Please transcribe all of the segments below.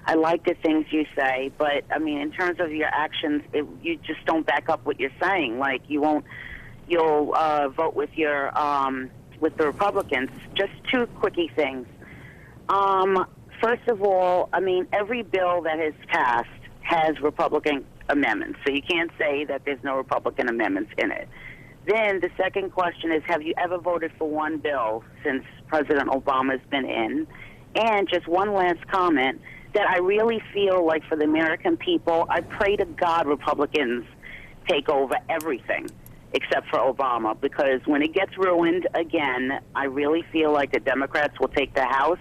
I like the things you say, but I mean, in terms of your actions, you just don't back up what you're saying. Like you'll vote with with the Republicans. Just two quickie things. First of all, I mean, every bill that is passed has Republican amendments, so you can't say that there's no Republican amendments in it. Then the second question is, have you ever voted for one bill since President Obama's been in? And just one last comment, that I really feel like for the American people, I pray to God Republicans take over everything except for Obama, because when it gets ruined again, I really feel like the Democrats will take the House,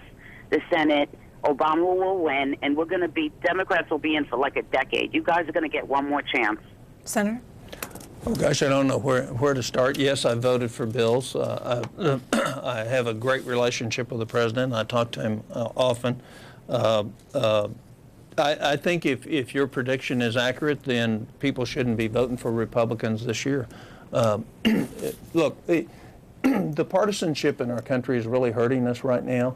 the Senate, Obama will win, and Democrats will be in for like a decade. You guys are going to get one more chance. Senator? Oh, gosh, I don't know where to start. Yes, I voted for bills. I have a great relationship with the president. I talk to him often. I think if your prediction is accurate, then people shouldn't be voting for Republicans this year. Look, the partisanship in our country is really hurting us right now.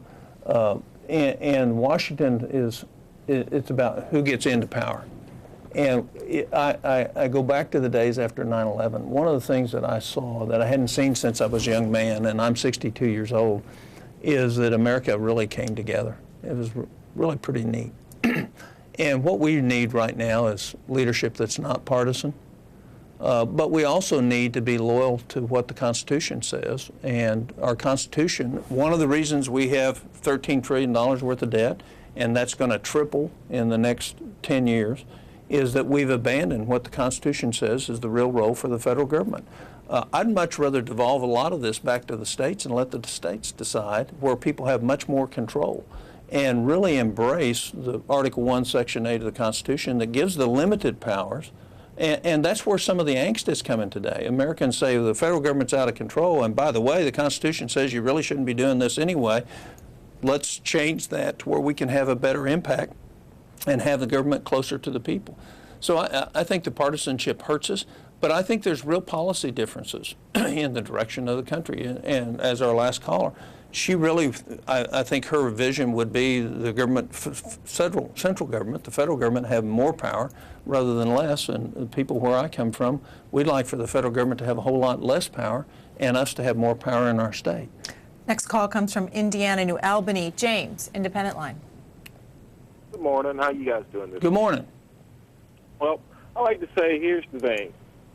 And Washington it's about who gets into power. And I go back to the days after 9/11. One of the things that I saw that I hadn't seen since I was a young man, and I'm 62 years old, is that America really came together. It was really pretty neat. And what we need right now is leadership that's not partisan. But we also need to be loyal to what the Constitution says. And our Constitution, one of the reasons we have $13 trillion worth of debt, and that's going to triple in the next 10 years, is that we've abandoned what the Constitution says is the real role for the federal government. I'd much rather devolve a lot of this back to the states and let the states decide, where people have much more control, and really embrace the Article 1, Section 8 of the Constitution that gives the limited powers. And that's where some of the angst is coming today. Americans say the federal government's out of control, and by the way, the Constitution says you really shouldn't be doing this anyway. Let's change that to where we can have a better impact and have the government closer to the people. So I think the partisanship hurts us, but I think there's real policy differences in the direction of the country. And as our last caller, she really, I think her vision would be the government, central government, the federal government, have more power rather than less. And the people where I come from, we'd like for the federal government to have a whole lot less power and us to have more power in our state. Next call comes from Indiana, New Albany. James, Independent Line. Good morning. How you guys doing this? Good morning. Well, I like to say, here's the thing.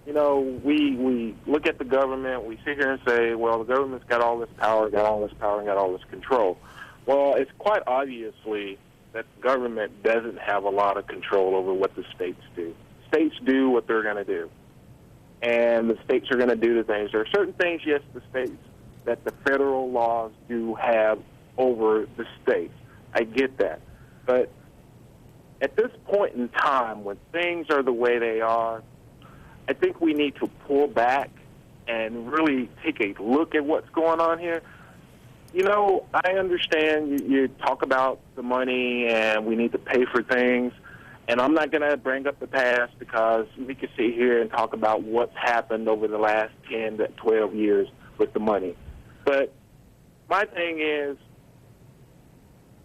You know, we look at the government, we sit here and say, well, the government's got all this power, got all this power, and got all this control. Well, it's quite obviously that the government doesn't have a lot of control over what the states do. States do what they're going to do. And the states are going to do the things. There are certain things, yes, the states, that the federal laws do have over the states. I get that. But at this point in time, when things are the way they are, I think we need to pull back and really take a look at what's going on here. You know, I understand you talk about the money and we need to pay for things, and I'm not going to bring up the past because we could sit here and talk about what's happened over the last 10 to 12 years with the money. But my thing is,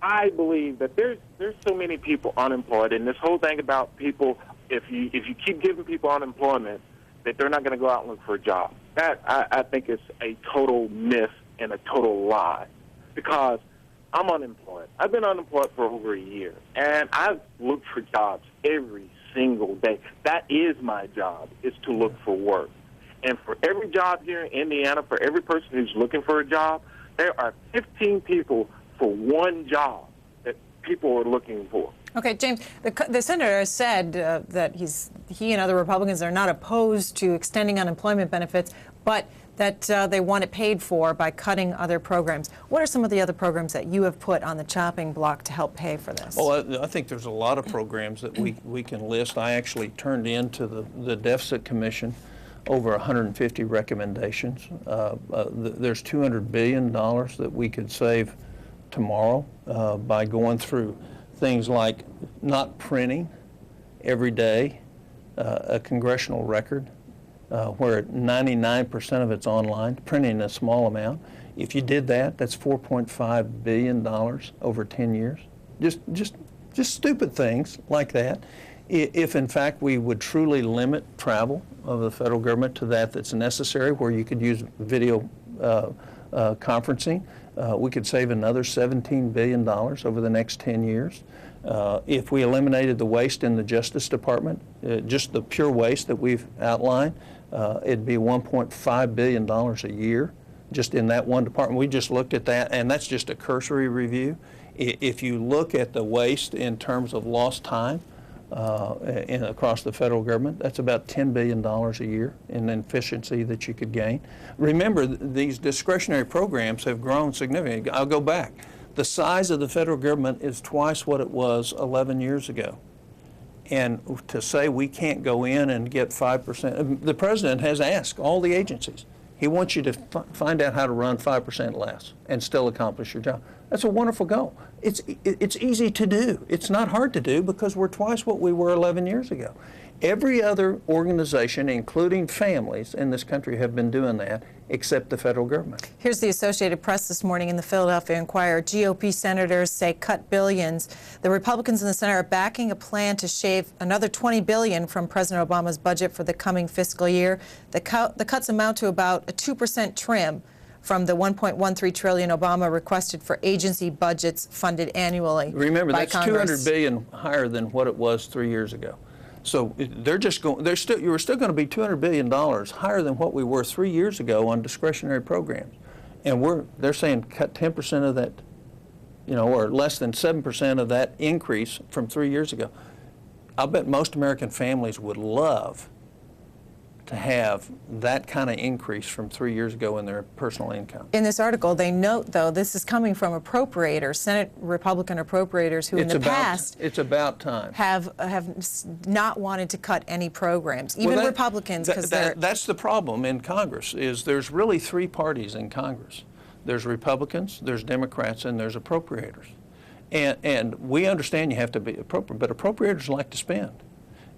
I believe that there's so many people unemployed, and this whole thing about people, if you keep giving people unemployment, that they're not going to go out and look for a job. That I think is a total myth and a total lie, because I'm unemployed. I've been unemployed for over a year, and I've looked for jobs every single day. That is my job, is to look for work. And for every job here in Indiana, for every person who's looking for a job, there are 15 people for one job that people are looking for. Okay, James, the senator has said that he and other Republicans are not opposed to extending unemployment benefits, but that they want it paid for by cutting other programs. What are some of the other programs that you have put on the chopping block to help pay for this? Well, I think there's a lot of programs that we can list. I actually turned into the Deficit Commission over 150 recommendations. There's $200 billion that we could save tomorrow by going through things like not printing every day a congressional record where 99% of it's online, printing a small amount. If you did that, that's $4.5 billion over 10 years. Just just stupid things like that. If in fact we would truly limit travel of the federal government to that's necessary, where you could use video conferencing, we could save another $17 billion over the next 10 years. If we eliminated the waste in the Justice Department, just the pure waste that we've outlined, it'd be $1.5 billion a year just in that one department. We just looked at that, and that's just a cursory review. If you look at the waste in terms of lost time across the federal government, that's about $10 billion a year in efficiency that you could gain. Remember, these discretionary programs have grown significantly. I'll go back. The size of the federal government is twice what it was 11 years ago. And to say we can't go in and get 5%, the president has asked all the agencies, he wants you to find out how to run 5% less and still accomplish your job. That's a wonderful goal. It's easy to do. It's not hard to do because we're twice what we were 11 years ago. Every other organization, including families in this country, have been doing that except the federal government. Here's the Associated Press this morning in the Philadelphia Inquirer. GOP senators say cut billions. The Republicans in the Senate are backing a plan to shave another $20 billion from President Obama's budget for the coming fiscal year. The cuts amount to about a 2% trim from the $1.13 trillion Obama requested for agency budgets funded annually. Remember, by that's Congress. $200 billion higher than what it was 3 years ago. So you were still going to be $200 billion higher than what we were 3 years ago on discretionary programs. And they're saying cut 10% of that, or less than 7% of that increase from 3 years ago. I'll bet most American families would love to have that kind of increase from 3 years ago in their personal income. In this article, they note, though, this is coming from appropriators, Senate Republican appropriators, who in the past it's about time have not wanted to cut any programs, even Republicans, because that's the problem in Congress. Is there's really three parties in Congress. There's Republicans, there's Democrats, and there's appropriators. And we understand you have to be appropriate, but appropriators like to spend.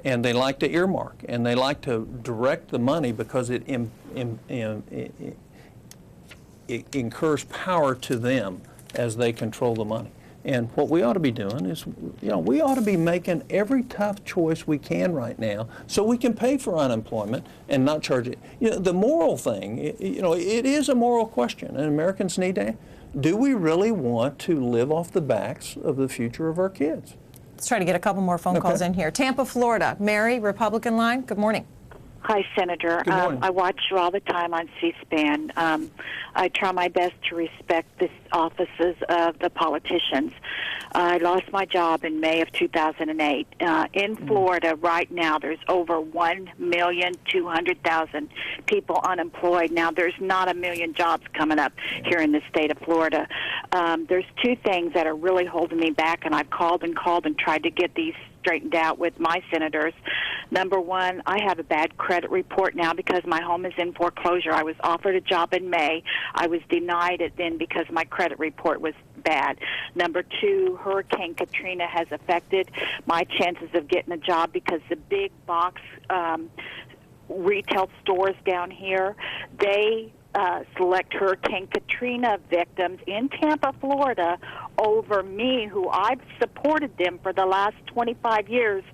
And they like to earmark, and they like to direct the money because it incurs power to them as they control the money. And what we ought to be doing is, we ought to be making every tough choice we can right now so we can pay for unemployment and not charge it. The moral thing, it is a moral question, and Americans need to, do we really want to live off the backs of the future of our kids? Let's try to get a couple more phone calls in here. Tampa, Florida. Mary, Republican line. Good morning. Hi, Senator. Good morning. I watch you all the time on C-SPAN. I try my best to respect the offices of the politicians. I lost my job in May of 2008. In Florida right now, there's over 1,200,000 people unemployed. Now, there's not 1 million jobs coming up here in the state of Florida. There's two things that are really holding me back, and I've called and tried to get these straightened out with my senators. Number one, I have a bad credit report now because my home is in foreclosure. I was offered a job in May. I was denied it then because my credit report was bad. Number two, Hurricane Katrina has affected my chances of getting a job because the big box retail stores down here, they select Hurricane Katrina victims in Tampa, Florida, over me, who I've supported them for the last 25 years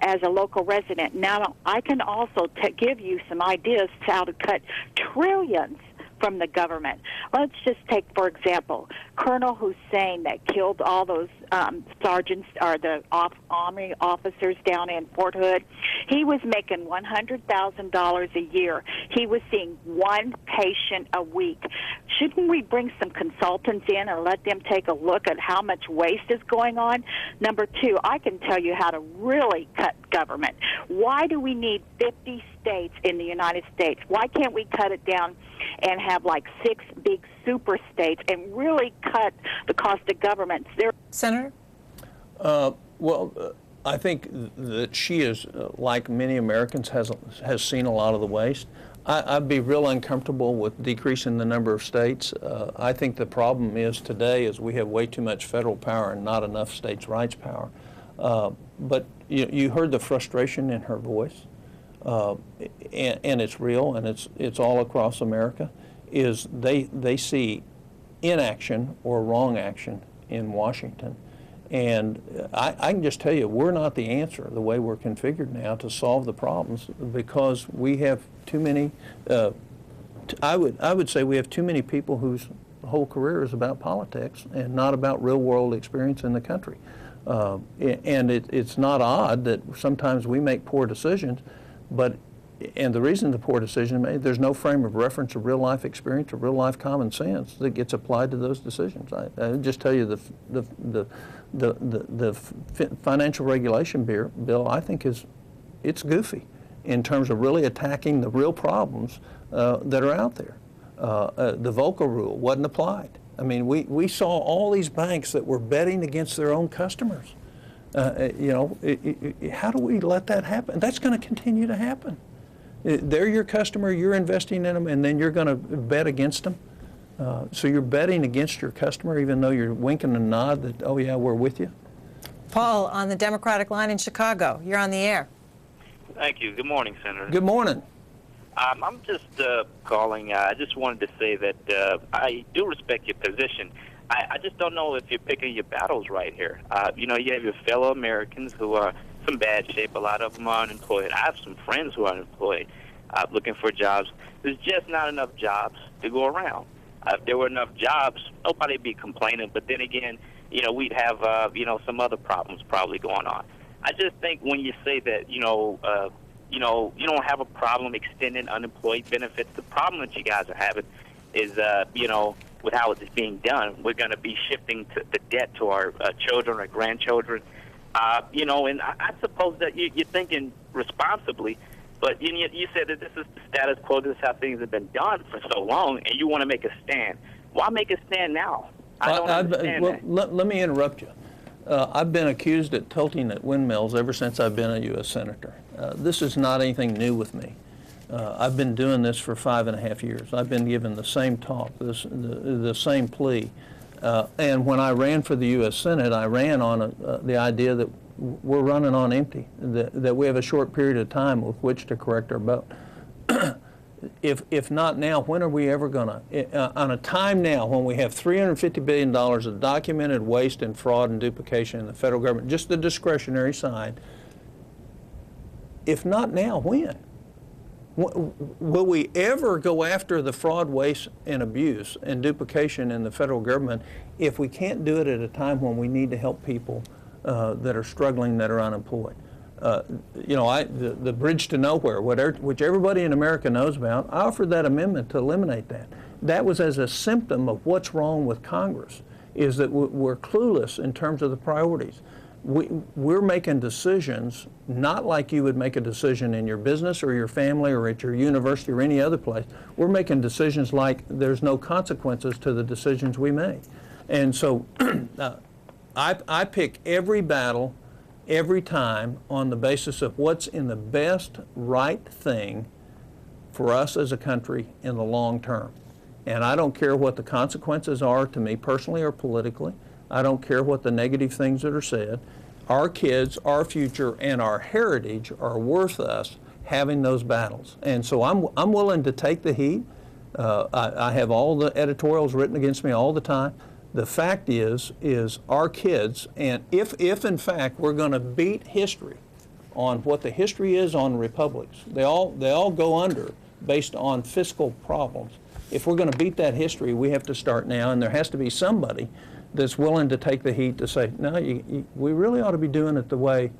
as a local resident. Now, I can also give you some ideas how to cut trillions from the government. Let's just take, for example, Colonel Hussein that killed all those sergeants or the Army officers down in Fort Hood. He was making $100,000 a year. He was seeing one patient a week. Shouldn't we bring some consultants in and let them take a look at how much waste is going on? Number two, I can tell you how to really cut government. Why do we need 50 states in the United States? Why can't we cut it down and have like 6 big super states and really cut the cost of government? Senator? I think that she is, like many Americans, has seen a lot of the waste. I'd be real uncomfortable with decreasing the number of states. I think the problem is today is we have way too much federal power and not enough states' rights power. But you heard the frustration in her voice, and it's real, and it's all across America. Is they see inaction or wrong action in Washington, And I can just tell you, we're not the answer the way we're configured now to solve the problems, because we have too many, I would say we have too many people whose whole career is about politics and not about real world experience in the country. And it's not odd that sometimes we make poor decisions, and the reason the poor decision is made, there's no frame of reference of real life experience or real life common sense that gets applied to those decisions. I just tell you the financial regulation bill, I think it's goofy in terms of really attacking the real problems that are out there. The Volcker rule wasn't applied. I mean, we saw all these banks that were betting against their own customers. You know, how do we let that happen? That's going to continue to happen. They're your customer, you're investing in them, and then you're going to bet against them. So you're betting against your customer even though you're winking and nod that, oh yeah, we're with you. Paul, on the Democratic line in Chicago, you're on the air. Thank you. Good morning, Senator. Good morning. I'm just calling. I just wanted to say that I do respect your position. I just don't know if you're picking your battles right here. You know, you have your fellow Americans who are in some bad shape. A lot of them are unemployed. I have some friends who are unemployed, looking for jobs. There's just not enough jobs to go around. If there were enough jobs, nobody would be complaining. But then again, you know, we'd have, you know, some other problems probably going on. I just think when you say that, you don't have a problem extending unemployed benefits. The problem that you guys are having is, you know, with how it's being done, we're going to be shifting the debt to our children or grandchildren. You know, and I suppose that you're thinking responsibly, but you said that this is the status quo, this is how things have been done for so long, and you want to make a stand. Why make a stand now? I don't understand that. Let me interrupt you. I've been accused of tilting at windmills ever since I've been a U.S. Senator. This is not anything new with me. I've been doing this for 5.5 years. I've been given the same talk, the same plea. And when I ran for the U.S. Senate, I ran on the idea that we're running on empty, that we have a short period of time with which to correct our boat. If not now, when are we ever going to, on a time now when we have $350 billion of documented waste and fraud and duplication in the federal government, just the discretionary side, if not now, when? Will we ever go after the fraud, waste, and abuse and duplication in the federal government if we can't do it at a time when we need to help people that are struggling, that are unemployed? You know, the bridge to nowhere, which everybody in America knows about, I offered that amendment to eliminate that. That was as a symptom of what's wrong with Congress, is that we're clueless in terms of the priorities. We're making decisions not like you would make a decision in your business or your family or at your university or any other place. We're making decisions like there's no consequences to the decisions we make. And so I pick every battle every time on the basis of what's in the best right thing for us as a country in the long term. And I don't care what the consequences are to me personally or politically. I don't care what the negative things that are said. Our kids, our future, and our heritage are worth us having those battles. And so I'm willing to take the heat. I have all the editorials written against me all the time. The fact is our kids, and if in fact we're going to beat history on what the history is on republics, they all go under based on fiscal problems. If we're going to beat that history, we have to start now, and there has to be somebody that's willing to take the heat to say, no, we really ought to be doing it the way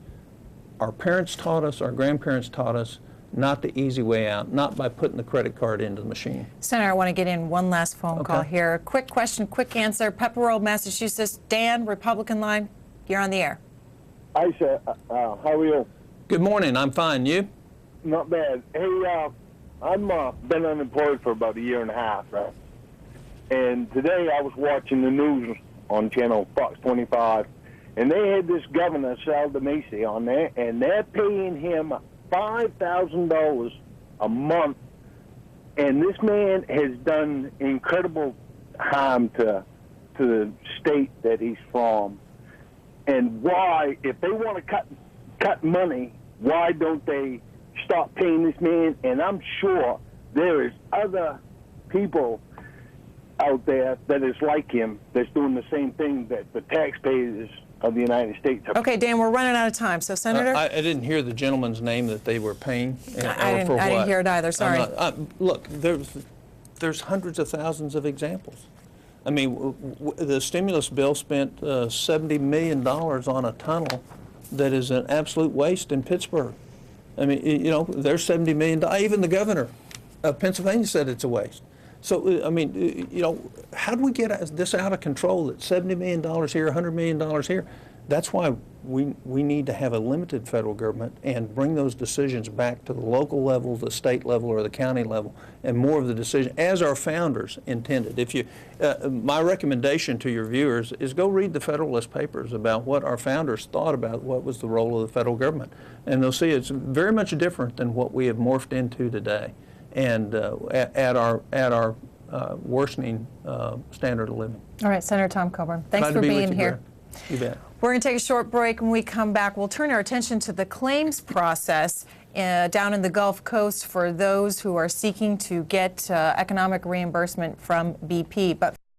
our parents taught us, our grandparents taught us, not the easy way out, not by putting the credit card into the machine. Senator, I want to get in one last phone call here. Quick question, quick answer. Pepperell, Massachusetts. Dan, Republican line, you're on the air. Hi, sir. How are you? Good morning. I'm fine. You? Not bad. Hey, I'm been unemployed for about 1.5 years, right? And today I was watching the news on channel Fox 25, and they had this governor, Sal DeMacy, on there, and they're paying him $5,000 a month, and this man has done incredible harm to the state that he's from. And why, if they want to cut money, why don't they stop paying this man? And I'm sure there is other people out there that is like him, that's doing the same thing that the taxpayers of the United States. Okay, Dan, we're running out of time. So, Senator? I didn't hear the gentleman's name that they were paying. I didn't hear it either, sorry. Look, there's hundreds of thousands of examples. I mean, the stimulus bill spent $70 million on a tunnel that is an absolute waste in Pittsburgh. I mean, you know, there's $70 million. Even the governor of Pennsylvania said it's a waste. So, I mean, you know, how do we get this out of control? That $70 million here, $100 million here. That's why we need to have a limited federal government and bring those decisions back to the local level, the state level, or the county level, and more of the decision as our founders intended. If you, my recommendation to your viewers is go read the Federalist Papers about what our founders thought about what was the role of the federal government, and they'll see it's very much different than what we have morphed into today, and at our worsening standard of living. All right, Senator Tom Coburn, thanks for being here. You bet. We're going to take a short break. When we come back, we'll turn our attention to the claims process down in the Gulf Coast for those who are seeking to get economic reimbursement from BP. But